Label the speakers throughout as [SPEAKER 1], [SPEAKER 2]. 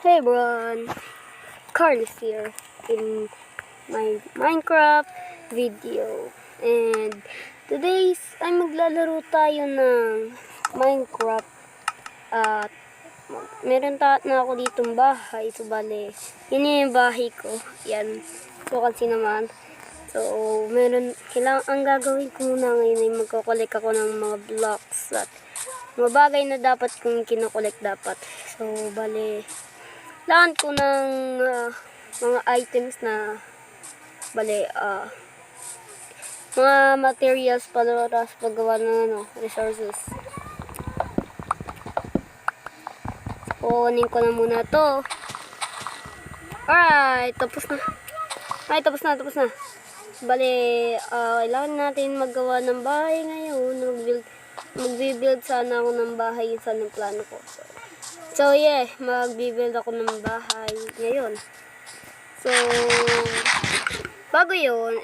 [SPEAKER 1] Hey everyone, Carlos here in my Minecraft video. And today's ay maglalaro tayo ng Minecraft. At meron na ako ditong bahay. So bale, yun yung bahay ko. Yan, so kasi naman. So ang gagawin ko muna ngayon ay magko-collect ako ng mga blocks at mga bagay na dapat kong kinokollect dapat. So bale, lahat ko ng mga items na mga materials para sa paggawa ng resources. Kunin ko na muna to. Alright, tapos na. Tapos na. Kailangan natin maggawa ng bahay ngayon. Mag-build sana ako ng bahay. Yun sana ang plano ko. So yeah, mag-build ako ng bahay ngayon. So, bago yun,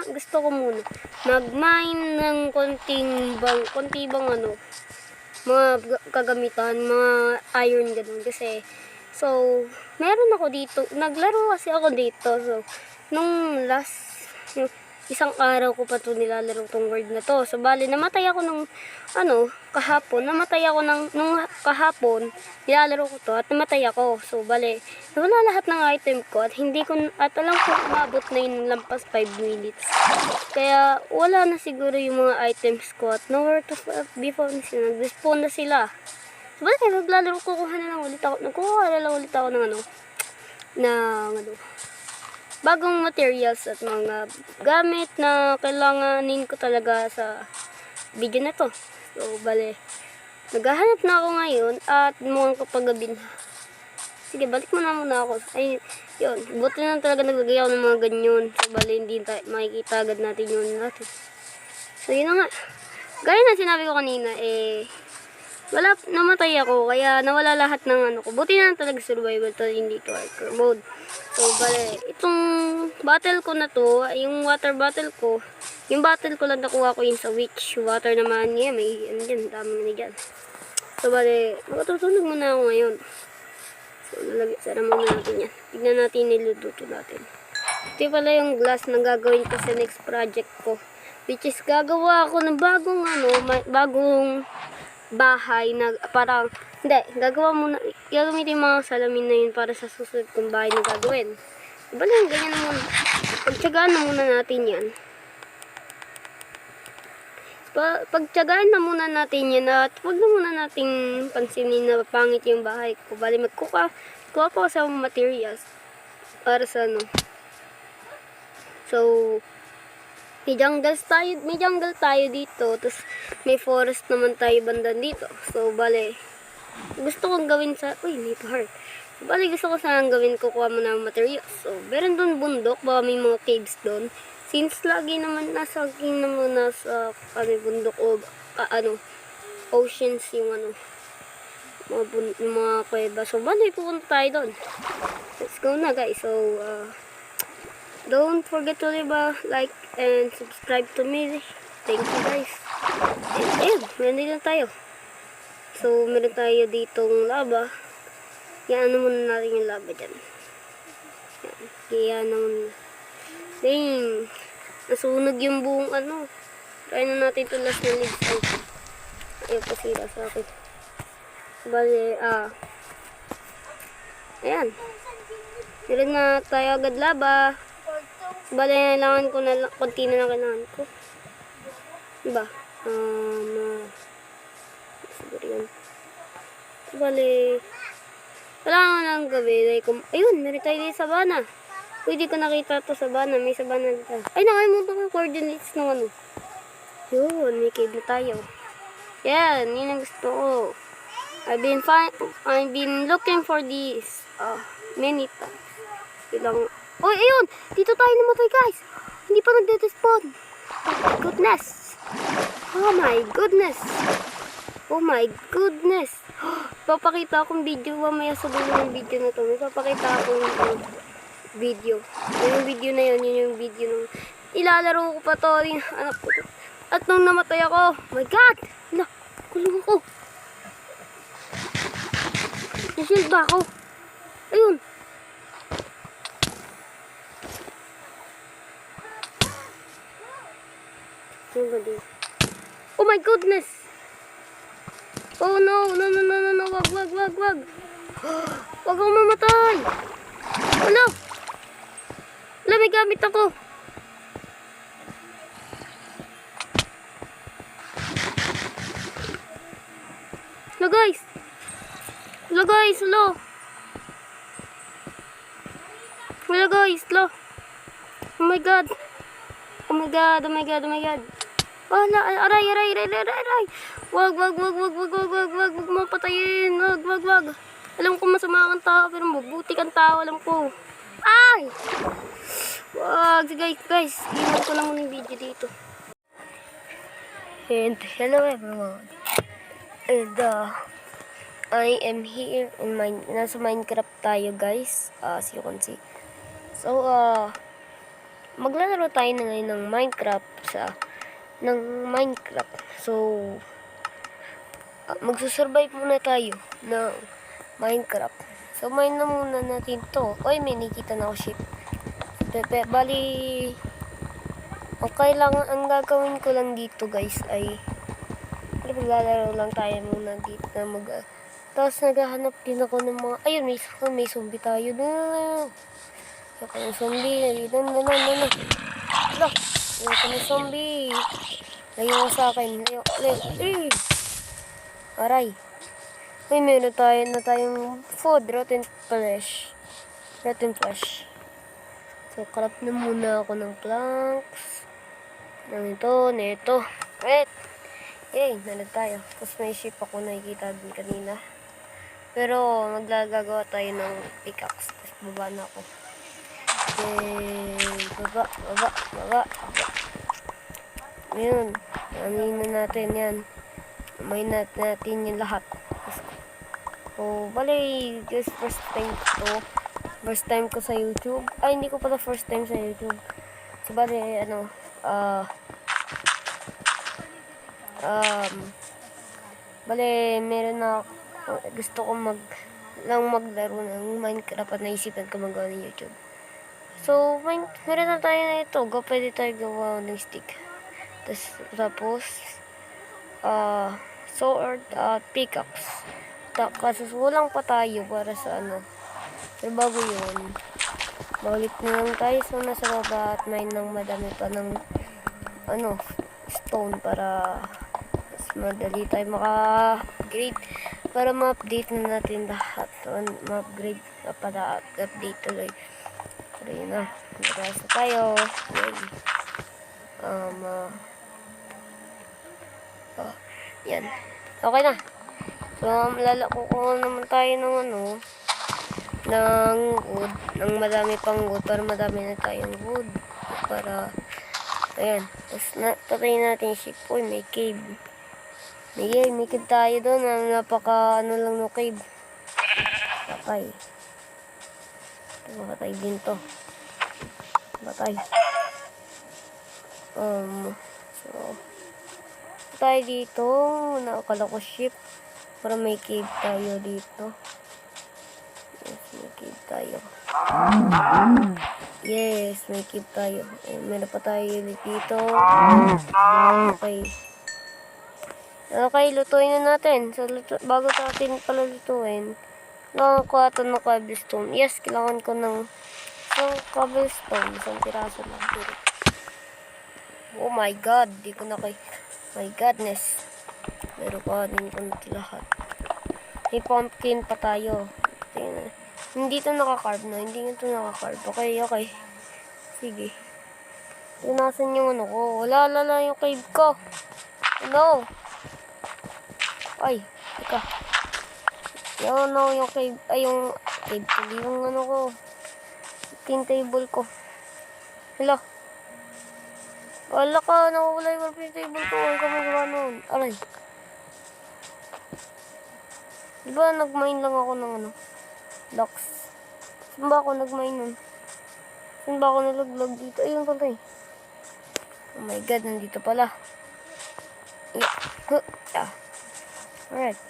[SPEAKER 1] gusto ko muna mag-mine ng konti bang mga kagamitan, mga iron ganun. Kasi, so, meron ako dito, naglaro kasi ako dito. So, nung isang araw ko pa to nilalaro tong world na to. So, bali, namatay ako nung kahapon. Nung kahapon, nilalaro ko to at namatay ako. So, bali, nawala lahat ng item ko at alam ko umabot na yun lampas 5 minutes. Kaya, wala na siguro yung mga items ko at nowhere to before na sila. Nag-respawn na sila. So, bali, maglalaro kukuha na lang ulit ako ng bagong materials at mga gamit na kailanganin ko talaga sa video na to. So, bale, naghahanap na ako ngayon at mukhang kapagabi na. Sige, balik muna ako. Ay, yun. Buti na talaga naglagay ako ng mga ganyan. So, bale, hindi makikita agad natin yun natin. So, yun na nga. Gaya na sinabi ko kanina, namatay ako, kaya nawala lahat ng ko. Buti na talaga survival to, hindi to hardcore mode. So, bale, itong battle ko na to, yung water battle ko lang nakuha ko yung sa witch. Water naman niya, may dami na dyan. So, bale, magtutunog muna ako ngayon. So, sara muna natin yan. Tignan natin nilututo natin. Ito pala yung glass na gagawin ko sa next project ko. Which is, gagawa ako ng bagong bahay na parang, gagamitin mga salamin na yun para sa susunod kong bahay na gagawin. Bale, ganyan na muna. Pagtsagaan na muna natin yan. Pagtsagaan na muna natin yan at huwag na muna nating pansinin na pangit yung bahay ko. Bale, magkuha po sa materials para sa So, may jungle tayo dito. Tapos, may forest naman tayo banda dito. So, bale, gusto kong gawin may heart. So, bale, gusto ko sanang gawin, kukuha mo ng materials. So, meron doon bundok, baka may mga caves doon. Since lagi naman nasa bundok o oceans yung mga kuweba. So, bale, pupunta tayo doon. Let's go na, guys. So, don't forget to leave a like and subscribe to me. Thank you, guys. And ayun, meron na tayo. So, meron tayo ditong lava. Yan, muna natin yung lava dyan. Yan, muna. Dang, nasunog yung buong Try na natin ito last na leaves. Ayaw pasira sa akin. Bale, ayan. Meron na tayo agad lava. Bale, kailangan ko na konti na lang kailangan ko. Diba? Siguro yun. Bale, kailangan ko lang gawin. Ayun, meron tayo dito sa sabana. Pwede ko nakita to sa sabana. May sabana dito. Ay, nakalimutan ko yung coordinates ng Yun, may cave na tayo. Yan, yun ang gusto ko. I've been looking for this many times. Oy, ayun! Dito tayo namatay, guys! Hindi pa nagde-despawn. Oh my goodness! Papakita akong video mamaya sa dulo ng video na to. May papakita akong video. Yung video na yun yung video nung ilalaro ko pa to. Anak ko to. At nung namatay ako, oh my God! Kulong ako. Nashield ba ako? Ayun. Yung gabi. Oh my goodness! Oh no, no, no, no, no, no, wag, wag, wag, wag. Wag akong mamatay. Wala. Wala, may gamit ako. Hello guys. Hello guys, hello. Hello guys, hello. Oh my god. Oh my god, oh my god, oh my god. Wala, aray, aray, aray, aray, aray. Wag, wag, wag, wag, wag, wag, wag, wag, wag mo patayin. Wag, wag, wag. Alam ko masama kang tao, pero mabuti kang tao, alam ko. Ay! Wag, guys, guys. Iwan ko lang muna yung video dito. And hello everyone. And I am here in nasa Minecraft tayo guys, as you can see. So maglalaro tayo na ngayon ng Minecraft So magsusurvive muna tayo ng Minecraft. So mine na muna natin to. Oy, may nakita na ako ship. Bali ang gagawin ko lang dito guys ay maglalaro lang tayo muna dito na tapos naghahanap din ako ng mga, ayun, may zombie tayo na. Ako ng zombie, no. Hala, ako ng zombie. Layo ko sa akin, aray. Ay, meron tayong food, rotten flesh. So, craft na muna ako ng planks. Nito. Wait. Yay, nalag tayo. Tapos may ship ako nakikita din kanina. Pero maggagawa tayo ng pickaxe. Tapos baba na ako. Yay, baba. Ayun, amin na natin yan. Amayin natin yung lahat. So, bali, guys, first time ko sa YouTube. Ay, hindi ko pala first time sa YouTube. So, bali, meron na gusto ko maglaro ng Minecraft at naisipan ko magawa ng YouTube. So, meron na tayo na ito. Pwede tayo gawa ng stick. Tapos, sword at pickaxe. Kasi kulang pa tayo para sa Pero bago yun, baulit na lang tayo. So, nasa baba at may nang madami pa ng stone para mas madali tayo maka-upgrade. Para ma-update na natin lahat. Ma-upgrade para update tuloy. Pero yun na. Nagras na tayo. Yan. Okay na. So, lalako naman tayo ng ng wood. Ng madami pang wood. Para madami na tayong wood. Para, ayan. Tapos, tatayin natin yung ship. Uy, may cave. May cave tayo doon. Napaka, lang no cave. Patay. Patay din to. Patay. So, tayo dito. Nakakala ko ship. Para may cave tayo dito. Yes, may cave tayo. Yes, may cave tayo. Meron pa tayo dito. Okay, lutuin na natin. So, bago natin pala lutuin, nakakuha ito ng cobblestone. Yes, kailangan ko ng cobblestone. Isang piraso lang. Oh my god, di ko na my godness. Pero din ko na lahat. May pumpkin pa tayo. Hindi ito nakakarb na. Hindi ito nakakarb. Okay. Sige. Nasan yung ko? Wala yung cave ko. No. Ay, teka. Yung cave. Ay, yung cave ko. Yung ko. Tin table ko. Hala. Wala ka, nawawala yung working table ko. Huwag ka magawa nun. Aray. Diba nag-mine lang ako ng blocks? Saan ba ako nag-mine nun? Saan ba ako nalaglag dito? Ayun pala eh. Oh my god, nandito pala. Yeah. Alright.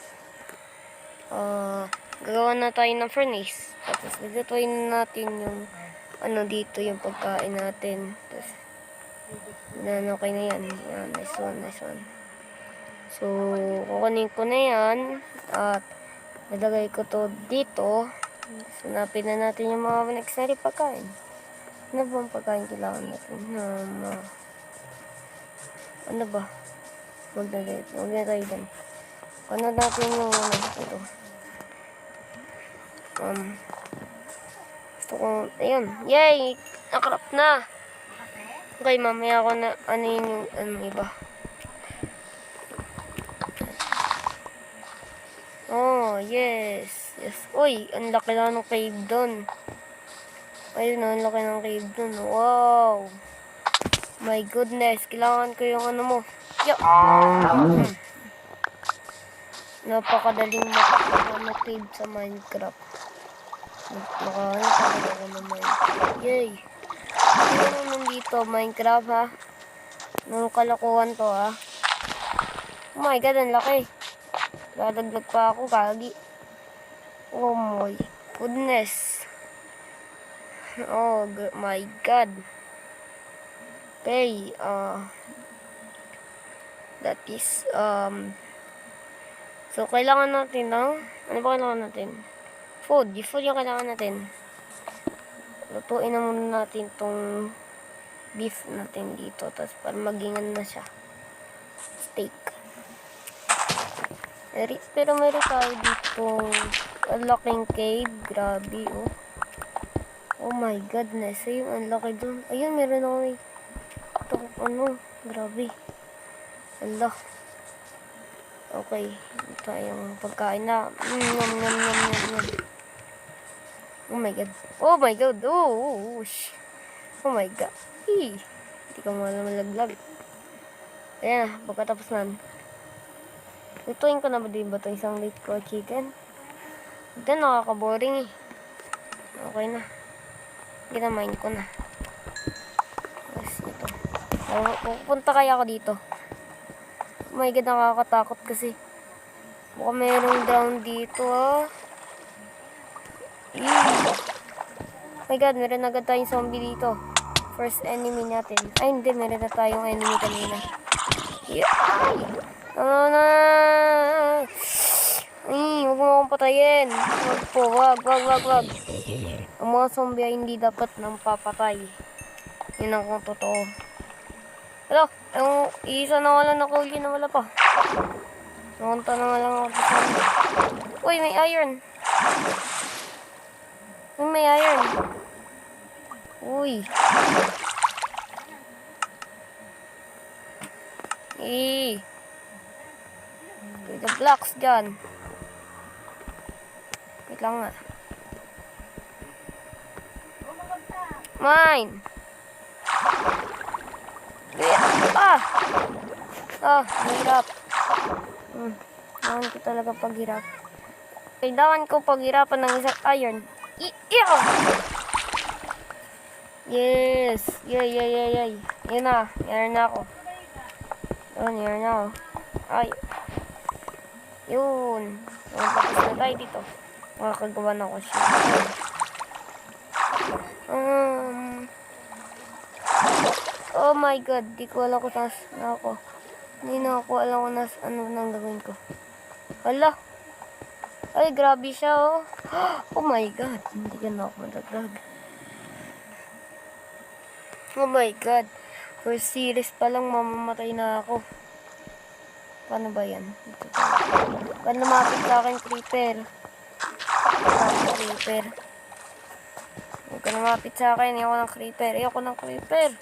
[SPEAKER 1] Gagawa na tayo ng furnace. Tapos, gagawin natin yung, dito yung pagkain natin. Tapos, okay na yan. Yan, nice one. So, kukunin ko na yan. At, nalagay ko to dito. Sunapin na natin yung mga necessary pagkain. Ano ba ang pagkain kailangan natin? Ano ba? Huwag na tayo dyan. Ano natin yung ito? Gusto ko, ayun. Yay! Nakarap na! Okay, mamaya ako na, yung iba. Oh, yes. Uy, ang laki lang ng cave doon. Ayun, ang laki ng cave doon. Wow! My goodness, kailangan ko yung mo. Yo! Napakadaling cave sa Minecraft. Nakahanap ako ng Minecraft. Yay! Ano naman dito, Minecraft ha? Nung kalakuhan to ha? Oh my god, ang laki. Dadagdag pa ako, kagi. Oh my goodness. Oh my god. Okay, that is, so, kailangan natin ano ba kailangan natin? Food. Yung food yung kailangan natin. Lutuin na muna natin tong beef natin dito. Tapos, para magingan na siya. Steak. Pero meron tayo dito laking cave. Grabe, oh. Oh my goodness. Ayun, ang laki dun. Ayun, meron ako itong grabe. Allah. Okay. Ito yung pagkain na. Oh my god. Oh my god. Oh my god. Hindi ko malaglag. Ayan, pagkatapos nan. Lutuin ko na ba din ba ito isang late ko chicken? Ito nakaka-boring eh. Okay na. Ginamain ko na. Tapos ito. Pupunta kaya ako dito. Oh my god, nakakatakot kasi. Baka mayroong drown dito ah. Oh my god, meron agad tayong zombie dito. First enemy natin. Ay hindi, meron na tayong enemy kanina. Huwag mo akong patayin. Wag. Ang mga zombie ay hindi dapat nang papatay. Yun ang kung totoo. Hello, ang isa na wala na coal na wala pa. Nakunta na nga lang ako sa zombie. Uy, may iron. May iron. Uy. The blocks dyan. Wait lang nga. Mine. Mahirap. Kailangan ko talaga paghirap. Kailangan ko paghirapan ng isang iron. Yes. Yay. Yun na. Yan na ako. Yan na ako. Ay. Yun. Tapos na tayo dito. Makakagawa na ako siya. Oh my god. Di ko alam kung taas na ako. Hindi na ako alam kung ano nang gagawin ko. Hala. Ay, grabe siya oh. Oh my god. Hindi ka na ako madagdag. Oh my god. For series pa lang mamamatay na ako. Paano ba yan? Paano lumapit sa akin creeper? Huwag ka lumapit sa akin. Ayoko ng creeper.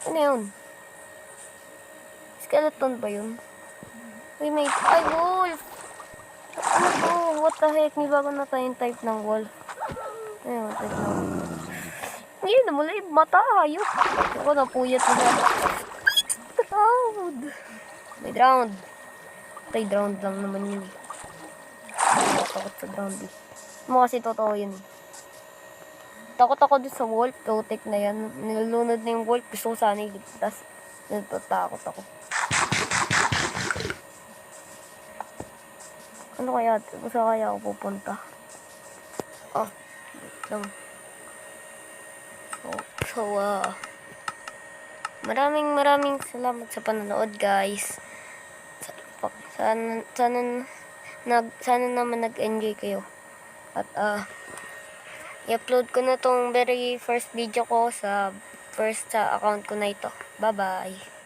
[SPEAKER 1] Ano yun? Skeleton ba yun? Uy, ay, wolf! Ano to? What the heck? May bago na tayong type ng wolf. Ayun, type ng wolf. Hindi na mula yung mata. Ayok. Ako napuyat na dyan. May drowned. Tay, drowned lang naman yun. Takot sa drowned eh. Mo kasi totoo yun eh. Takot ako dun sa wolf. Totek na yan. Nilunod na yung wolf. Gusto ko sana iligtas. Natatakot ako. Ano kaya? Saan kaya ako pupunta? Oh, wait lang. Maraming salamat sa panonood, guys. Sana naman nag-enjoy kayo. At i-upload ko na tong very first video ko sa account ko na ito. Bye-bye.